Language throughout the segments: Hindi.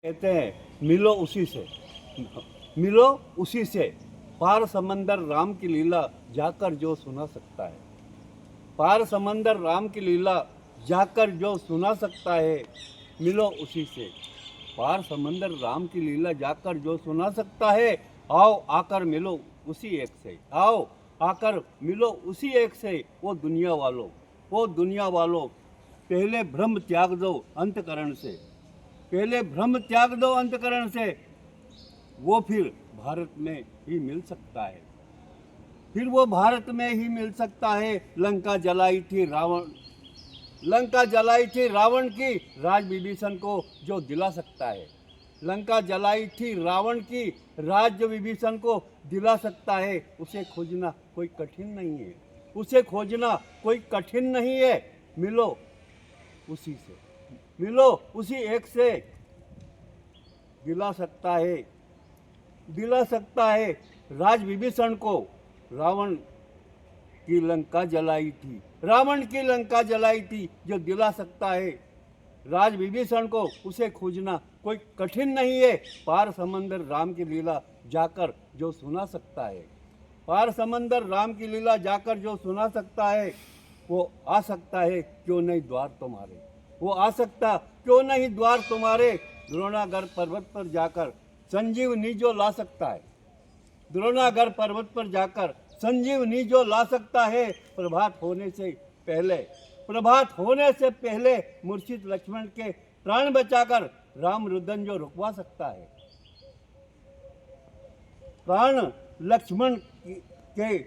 कहते हैं मिलो उसी से, मिलो उसी से। पार समंदर राम की लीला जाकर जो सुना सकता है, पार समंदर राम की लीला जाकर जो सुना सकता है, मिलो उसी से। पार समंदर राम की लीला जाकर जो सुना सकता है, आओ आकर मिलो उसी एक से, आओ आकर मिलो उसी एक से। वो दुनिया वालों, वो दुनिया वालों, पहले भ्रम त्याग दो अंतकरण से, पहले भ्रम त्याग दो अंतकरण से। वो फिर भारत में ही मिल सकता है, फिर वो भारत में ही मिल सकता है। लंका जलाई थी रावण, लंका जलाई थी रावण की, राज विभीषण को जो दिला सकता है। लंका जलाई थी रावण की, राज्य विभीषण को दिला सकता है। उसे खोजना कोई कठिन नहीं है, उसे खोजना कोई कठिन नहीं है। मिलो उसी से, मिलो उसी एक से। दिला सकता है, दिला सकता है राज विभीषण को। रावण की लंका जलाई थी, रावण की लंका जलाई थी, जो दिला सकता है राज विभीषण को। उसे खोजना कोई कठिन नहीं है। पार समंदर राम की लीला जाकर जो सुना सकता है, पार समंदर राम की लीला जाकर जो सुना सकता है, वो आ सकता है क्यों नहीं द्वार तुम्हारे, वो आ सकता क्यों नहीं द्वार तुम्हारे। द्रोणागढ़ पर्वत पर जाकर संजीवनी जो ला सकता है, द्रोणागढ़ पर्वत पर जाकर संजीवनी जो ला सकता है। प्रभात होने से पहले, प्रभात होने से पहले मूर्छित लक्ष्मण के प्राण बचाकर राम रुदन जो रुकवा सकता है, प्राण लक्ष्मण के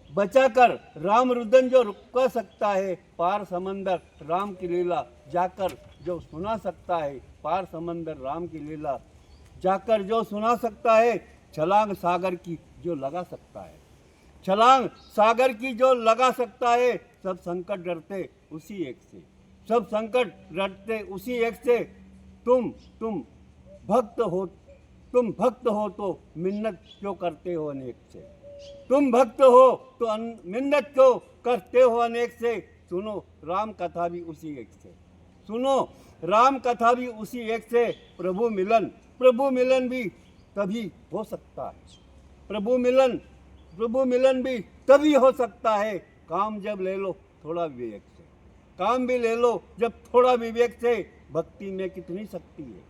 बचाकर राम रुदन जो रुकवा सकता है। पार समंदर राम की लीला जाकर जो सुना सकता है, पार समंदर राम की लीला जाकर जो सुना सकता है। छलांग सागर की जो लगा सकता है, छलांग सागर की जो लगा सकता है। सब संकट डरते उसी एक से, सब संकट डरते उसी एक से। तुम भक्त हो, तुम भक्त हो तो मिन्नत क्यों करते हो अनेक से, तुम भक्त हो तो मिन्नत क्यों करते हो अनेक से। सुनो राम कथा भी उसी एक से, सुनो राम कथा भी उसी एक से। प्रभु मिलन, प्रभु मिलन भी तभी हो सकता है, प्रभु मिलन भी तभी हो सकता है। काम जब ले लो थोड़ा विवेक से, काम भी ले लो जब थोड़ा विवेक से। भक्ति में कितनी शक्ति है,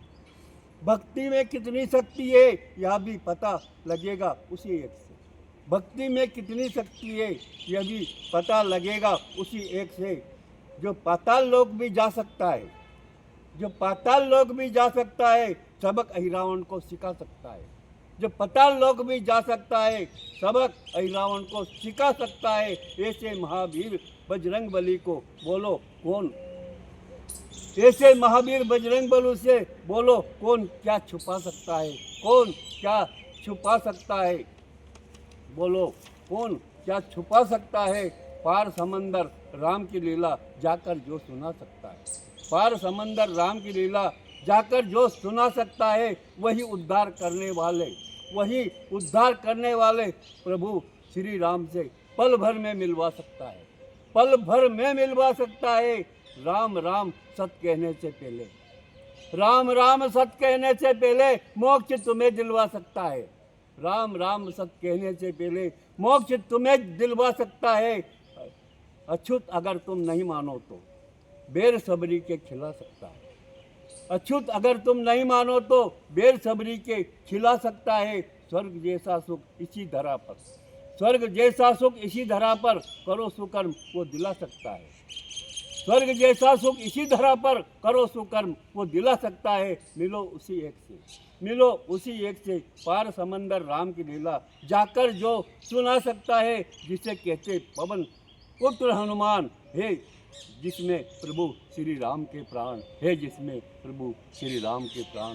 भक्ति में कितनी शक्ति है, यह भी पता लगेगा उसी एक से। भक्ति में कितनी शक्ति है, यह भी पता लगेगा उसी एक से। जो पाताल लोक भी जा सकता है, जो पाताल लोक भी जा सकता है, सबक अहिरावण को सिखा सकता है। जो पाताल लोक भी जा सकता है, सबक अहिरावण को सिखा सकता है। ऐसे महावीर बजरंग बली को बोलो कौन, ऐसे महावीर बजरंग बली से बोलो कौन क्या छुपा सकता है, कौन क्या छुपा सकता है, बोलो कौन क्या छुपा सकता है। पार समंदर राम की लीला जाकर जो सुना सकता है, पार समंदर राम की लीला जाकर जो सुना सकता है, वही उद्धार करने वाले, वही उद्धार करने वाले प्रभु श्री राम से पल भर में मिलवा सकता है, पल भर में मिलवा सकता है। राम राम सत कहने से पहले, राम राम सत कहने से पहले मोक्ष तुम्हें दिलवा सकता है। राम राम सत कहने से पहले मोक्ष तुम्हें दिलवा सकता है। अछूत अगर तुम नहीं मानो तो बेर सबरी के खिला सकता है, अछूत अगर तुम नहीं मानो तो बेर सबरी के खिला सकता है। स्वर्ग जैसा सुख इसी धरा पर, स्वर्ग जैसा सुख इसी धरा पर करो सुकर्म वो दिला सकता है। स्वर्ग जैसा सुख इसी धरा पर करो सुकर्म वो दिला सकता है। मिलो उसी एक से, मिलो उसी एक से। पार समंदर राम की लीला जाकर जो सुना सकता है, जिसे कहते पवन पुत्र हनुमान है, जिसमें प्रभु श्री राम के प्राण है, जिसमें प्रभु श्री राम के प्राण।